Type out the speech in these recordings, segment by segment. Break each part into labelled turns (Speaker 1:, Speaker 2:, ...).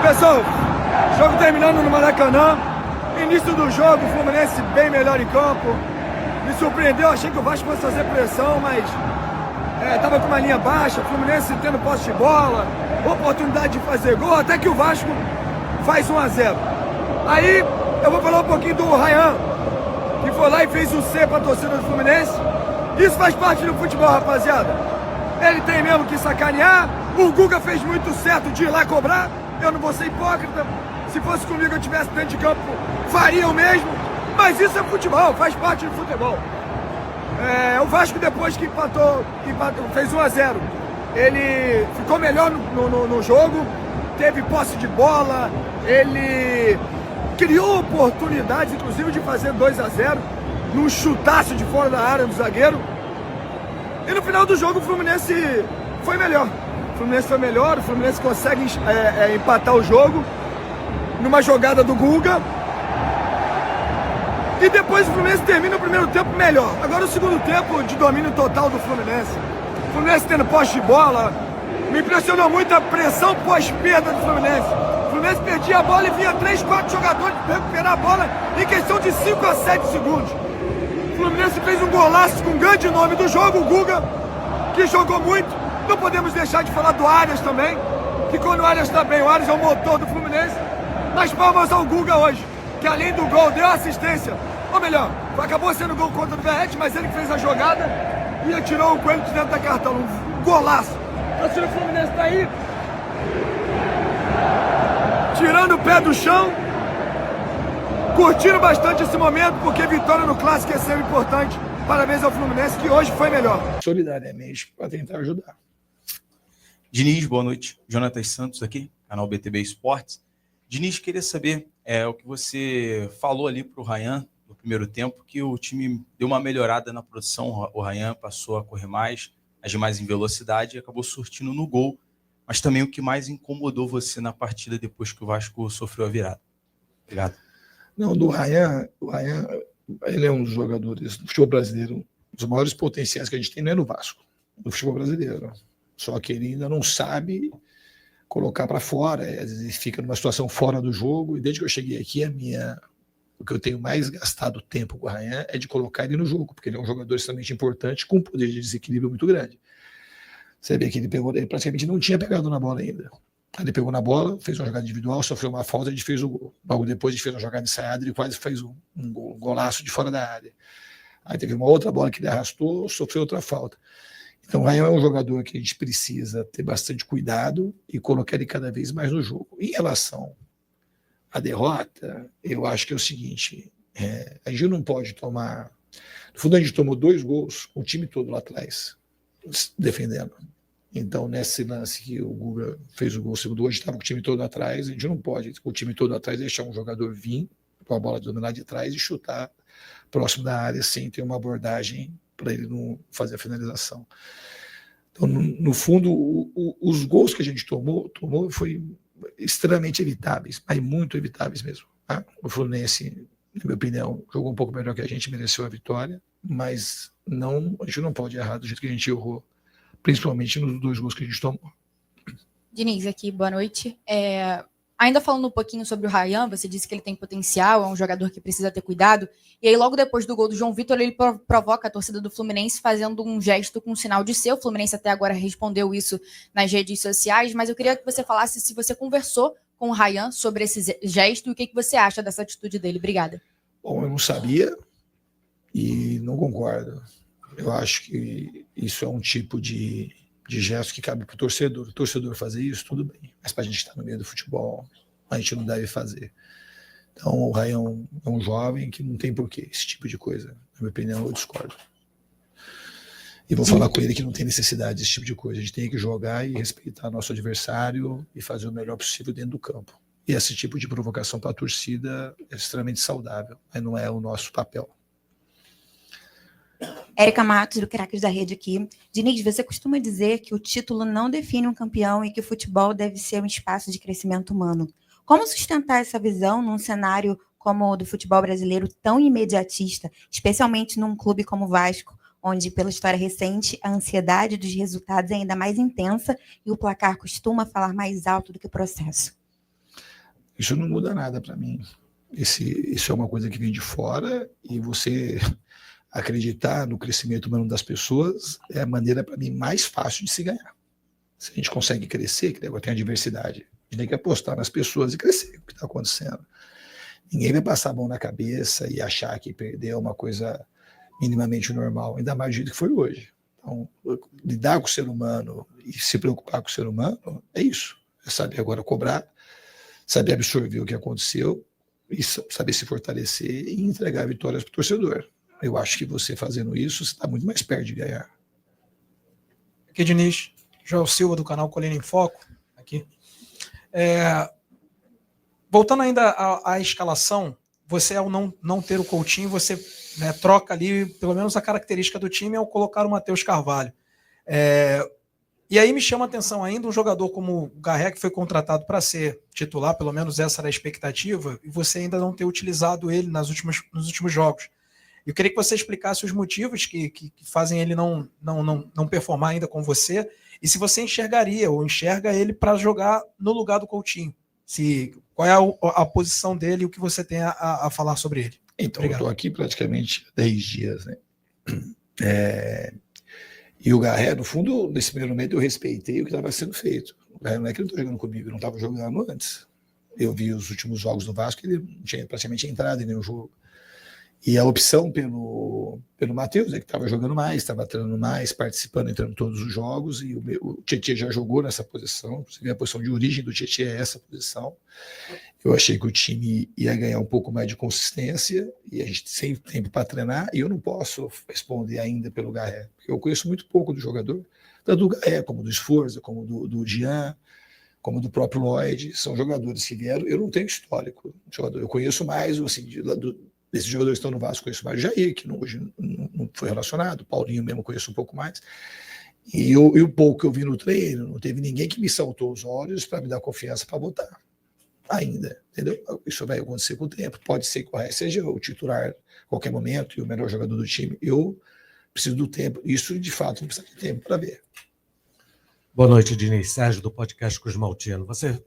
Speaker 1: Pessoal, jogo terminando no Maracanã. Início do jogo, o Fluminense bem melhor em campo. Me surpreendeu, achei que o Vasco fosse fazer pressão, mas estava com uma linha baixa. O Fluminense tendo posse de bola, oportunidade de fazer gol, até que o Vasco faz 1-0. Aí eu vou falar um pouquinho do Ryan, que foi lá e fez o C para a torcida do Fluminense. Isso faz parte do futebol, rapaziada. Ele tem mesmo que sacanear. O Guga fez muito certo de ir lá cobrar. Eu não vou ser hipócrita. Se fosse comigo, eu estivesse dentro de campo, faria o mesmo. Mas isso é futebol, faz parte do futebol. O Vasco, depois que empatou, fez 1-0, ele ficou melhor no jogo, teve posse de bola, ele criou oportunidades, inclusive, de fazer 2-0, num chutaço de fora da área do zagueiro. E no final do jogo, o Fluminense foi melhor. O Fluminense consegue empatar o jogo numa jogada do Guga. E depois o Fluminense termina o primeiro tempo melhor. Agora o segundo tempo de domínio total do Fluminense. O Fluminense tendo posse de bola. Me impressionou muito a pressão pós-perda do Fluminense. O Fluminense perdia a bola e vinha 3, 4 jogadores para recuperar a bola em questão de 5 a 7 segundos. O Fluminense fez um golaço com um grande nome do jogo, o Guga, que jogou muito. Não podemos deixar de falar do Arias também, que quando o Arias está bem, o Arias é o motor do Fluminense. Mas palmas ao Guga hoje, que além do gol deu assistência. Ou melhor, acabou sendo gol contra o Verrete, mas ele que fez a jogada e tirou o coelho de dentro da cartão. Um golaço. A torcida do Fluminense está aí, tirando o pé do chão, curtindo bastante esse momento, porque vitória no Clássico é sempre importante. Parabéns ao Fluminense, que hoje foi melhor.
Speaker 2: Solidariamente, para tentar ajudar.
Speaker 3: Diniz, boa noite. Jonatas Santos aqui, canal BTB Esportes. Diniz, queria saber o que você falou ali para o Ryan no primeiro tempo, que o time deu uma melhorada na produção, o Ryan passou a correr mais, agir mais em velocidade e acabou surtindo no gol, mas também o que mais incomodou você na partida depois que o Vasco sofreu a virada. Obrigado.
Speaker 2: Não, o Ryan, ele é um dos jogadores do futebol brasileiro, um dos maiores potenciais que a gente tem, não é no Vasco, no futebol brasileiro. Só que ele ainda não sabe colocar para fora, às vezes ele fica numa situação fora do jogo, e desde que eu cheguei aqui, o que eu tenho mais gastado tempo com o Ryan é de colocar ele no jogo, porque ele é um jogador extremamente importante, com um poder de desequilíbrio muito grande. Você vê que ele praticamente não tinha pegado na bola ainda. Ele pegou na bola, fez uma jogada individual, sofreu uma falta, a gente fez o gol. Logo depois a gente fez uma jogada ensaiada, ele quase fez um golaço de fora da área. Aí teve uma outra bola que ele arrastou, sofreu outra falta. Então o Ryan é um jogador que a gente precisa ter bastante cuidado e colocar ele cada vez mais no jogo. Em relação à derrota, eu acho que é o seguinte, a gente não pode tomar... No fundo a gente tomou 2 gols, com o time todo lá atrás, defendendo. Então, nesse lance que o Guga fez o gol segundo, hoje estava com o time todo atrás, a gente não pode, com o time todo atrás, deixar um jogador vir com a bola dominar de trás e chutar próximo da área sem ter uma abordagem para ele não fazer a finalização. Então, no fundo, os gols que a gente tomou foi extremamente evitáveis, mas muito evitáveis mesmo. Tá? O Fluminense, na minha opinião, jogou um pouco melhor que a gente, mereceu a vitória, mas a gente não pode errar do jeito que a gente errou, principalmente nos 2 gols que a gente tomou.
Speaker 4: Diniz, aqui, boa noite. Ainda falando um pouquinho sobre o Ryan, você disse que ele tem potencial, é um jogador que precisa ter cuidado, e aí logo depois do gol do João Vitor, ele provoca a torcida do Fluminense fazendo um gesto com um sinal de ser. O Fluminense até agora respondeu isso nas redes sociais, mas eu queria que você falasse se você conversou com o Ryan sobre esse gesto e o que você acha dessa atitude dele. Obrigada.
Speaker 2: Bom, eu não sabia e não concordo. Eu acho que isso é um tipo de gesto que cabe para o torcedor. O torcedor fazer isso, tudo bem. Mas para a gente estar no meio do futebol, a gente não deve fazer. Então, o Ryan é um jovem que não tem porquê esse tipo de coisa. Na minha opinião, eu discordo. E vou falar com ele que não tem necessidade desse tipo de coisa. A gente tem que jogar e respeitar nosso adversário e fazer o melhor possível dentro do campo. E esse tipo de provocação para a torcida é extremamente saudável, mas não é o nosso papel.
Speaker 5: Érica Matos, do Craques da Rede aqui. Diniz, você costuma dizer que o título não define um campeão e que o futebol deve ser um espaço de crescimento humano. Como sustentar essa visão num cenário como o do futebol brasileiro tão imediatista, especialmente num clube como o Vasco, onde, pela história recente, a ansiedade dos resultados é ainda mais intensa e o placar costuma falar mais alto do que o processo?
Speaker 2: Isso não muda nada para mim. Isso é uma coisa que vem de fora, e você acreditar no crescimento humano das pessoas é a maneira, para mim, mais fácil de se ganhar. Se a gente consegue crescer, que agora tem a diversidade, a gente tem que apostar nas pessoas e crescer, o que está acontecendo. Ninguém vai passar a mão na cabeça e achar que perder é uma coisa minimamente normal, ainda mais do jeito que foi hoje. Então, lidar com o ser humano e se preocupar com o ser humano é isso. É saber agora cobrar, saber absorver o que aconteceu e saber se fortalecer e entregar vitórias para o torcedor. Eu acho que você fazendo isso, você está muito mais perto de ganhar.
Speaker 6: Aqui, Diniz, Joel Silva, do canal Colina em Foco. Aqui. Voltando ainda à escalação, você, ao não ter o Coutinho, você, né, troca ali, pelo menos a característica do time, ao colocar o Matheus Carvalho. E aí me chama a atenção ainda um jogador como o Garré, que foi contratado para ser titular, pelo menos essa era a expectativa, e você ainda não ter utilizado ele nos últimos jogos. Eu queria que você explicasse os motivos que fazem ele não performar ainda com você, e se você enxergaria ou enxerga ele para jogar no lugar do Coutinho. Qual é a posição dele e o que você tem a falar sobre ele?
Speaker 2: Então,
Speaker 6: Obrigado.
Speaker 2: eu estou aqui praticamente 10 dias, né? E o Garré, no fundo, nesse primeiro momento, eu respeitei o que estava sendo feito. O Garré não é que ele não está jogando comigo, ele não estava jogando antes. Eu vi os últimos jogos do Vasco, ele não tinha praticamente entrado em nenhum jogo. E a opção pelo Matheus, que estava jogando mais, estava treinando mais, participando, entrando em todos os jogos, e o Tietê já jogou nessa posição, inclusive a posição de origem do Tietê é essa posição. Eu achei que o time ia ganhar um pouco mais de consistência, e a gente sem tempo para treinar, e eu não posso responder ainda pelo Garré, porque eu conheço muito pouco do jogador, tanto do Garré, como do Sforza, como do Jean, como do próprio Lloyd. São jogadores que vieram, eu não tenho histórico de jogador, eu conheço mais, assim, desses jogadores que estão no Vasco, conheço mais o Jair, que hoje não foi relacionado, o Paulinho mesmo conheço um pouco mais, e o pouco que eu vi no treino, não teve ninguém que me saltou os olhos para me dar confiança para botar, ainda, entendeu? Isso vai acontecer com o tempo, pode ser que o Ré seja o titular a qualquer momento e o melhor jogador do time, eu preciso do tempo, isso de fato não precisa de tempo para ver.
Speaker 7: Boa noite, Diniz, Sérgio do podcast Cruz Maltino. Você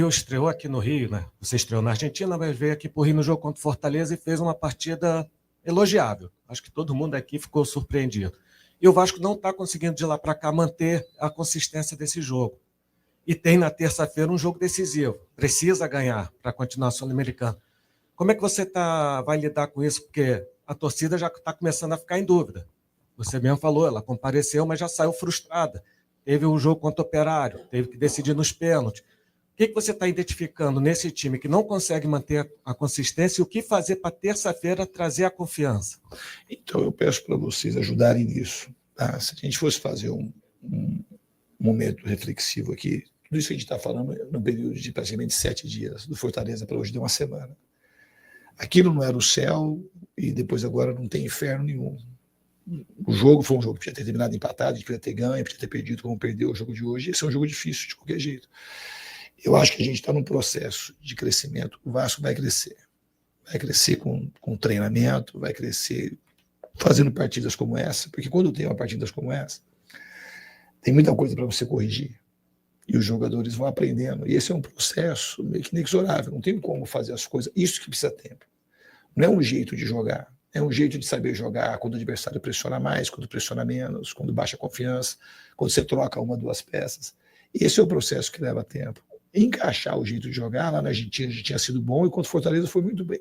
Speaker 7: estreou aqui no Rio, né? Você estreou na Argentina, mas veio aqui para o Rio no jogo contra o Fortaleza e fez uma partida elogiável. Acho que todo mundo aqui ficou surpreendido. E o Vasco não está conseguindo de lá para cá manter a consistência desse jogo. E tem na terça-feira um jogo decisivo. Precisa ganhar para continuar Sul-Americano. Como é que você vai lidar com isso? Porque a torcida já está começando a ficar em dúvida. Você mesmo falou, ela compareceu, mas já saiu frustrada. Teve um jogo contra o Operário, teve que decidir nos pênaltis. O que você está identificando nesse time que não consegue manter a consistência e o que fazer para terça-feira trazer a confiança?
Speaker 2: Então eu peço para vocês ajudarem nisso. Tá? Se a gente fosse fazer um momento reflexivo aqui, tudo isso que a gente está falando no período de praticamente 7 dias, do Fortaleza para hoje deu uma semana. Aquilo não era o céu e depois agora não tem inferno nenhum. O jogo foi um jogo que podia ter terminado empatado, que podia ter ganho, podia ter perdido como perdeu o jogo de hoje. Esse é um jogo difícil de qualquer jeito. Eu acho que a gente está num processo de crescimento. O Vasco vai crescer. Vai crescer com treinamento, vai crescer fazendo partidas como essa, porque quando tem uma partida como essa, tem muita coisa para você corrigir. E os jogadores vão aprendendo. E esse é um processo meio que inexorável. Não tem como fazer as coisas. Isso que precisa tempo. Não é um jeito de jogar. É um jeito de saber jogar quando o adversário pressiona mais, quando pressiona menos, quando baixa a confiança, quando você troca 1, 2 peças. Esse é o processo que leva tempo. Encaixar o jeito de jogar, lá na Argentina já tinha sido bom, e contra o Fortaleza foi muito bem.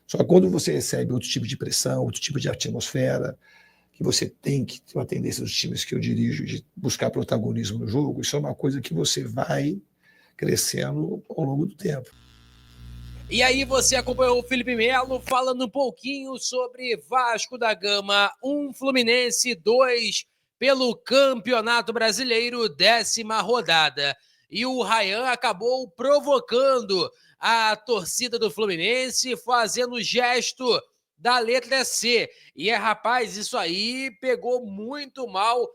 Speaker 2: Só que quando você recebe outro tipo de pressão, outro tipo de atmosfera, que você tem que ter uma tendência dos times que eu dirijo de buscar protagonismo no jogo, isso é uma coisa que você vai crescendo ao longo do tempo.
Speaker 8: E aí você acompanhou o Felipe Melo falando um pouquinho sobre Vasco da Gama 1, Fluminense 2, pelo Campeonato Brasileiro, 10ª rodada. E o Ryan acabou provocando a torcida do Fluminense, fazendo o gesto da letra C. E rapaz, isso aí pegou muito mal,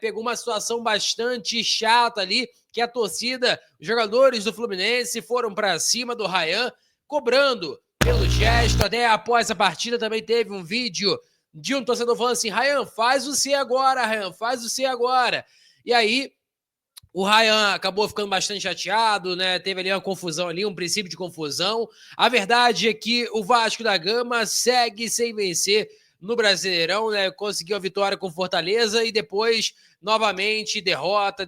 Speaker 8: pegou uma situação bastante chata ali, que a torcida, os jogadores do Fluminense foram para cima do Ryan, cobrando pelo gesto. Até após a partida também teve um vídeo de um torcedor falando assim: Ryan, faz o C agora, Ryan, faz o C agora. E aí O Ryan acabou ficando bastante chateado, né? Teve ali uma confusão ali, um princípio de confusão. A verdade é que o Vasco da Gama segue sem vencer no Brasileirão, né? Conseguiu a vitória com Fortaleza e depois, novamente, derrota.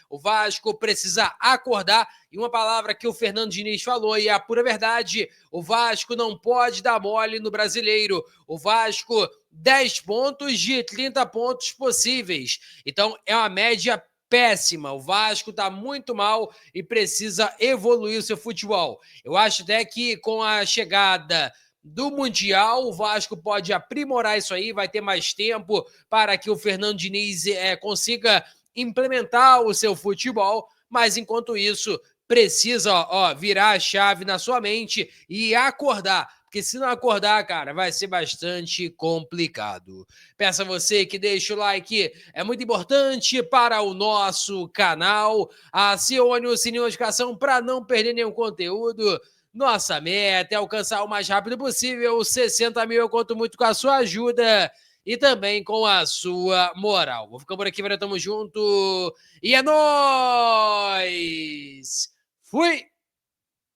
Speaker 8: O Vasco precisa acordar. E uma palavra que o Fernando Diniz falou, e é a pura verdade, o Vasco não pode dar mole no Brasileiro. O Vasco, 10 pontos de 30 pontos possíveis. Então, é uma média péssima. O Vasco está muito mal e precisa evoluir o seu futebol. Eu acho até que com a chegada do Mundial, o Vasco pode aprimorar isso aí, vai ter mais tempo para que o Fernando Diniz consiga implementar o seu futebol, mas enquanto isso, precisa virar a chave na sua mente e acordar. Porque se não acordar, cara, vai ser bastante complicado. Peço a você que deixe o like, é muito importante para o nosso canal. Acione o sininho de notificação para não perder nenhum conteúdo. Nossa meta é alcançar o mais rápido possível 60 mil. Eu conto muito com a sua ajuda e também com a sua moral. Vou ficar por aqui, velho. Tamo junto. E é nóis! Fui!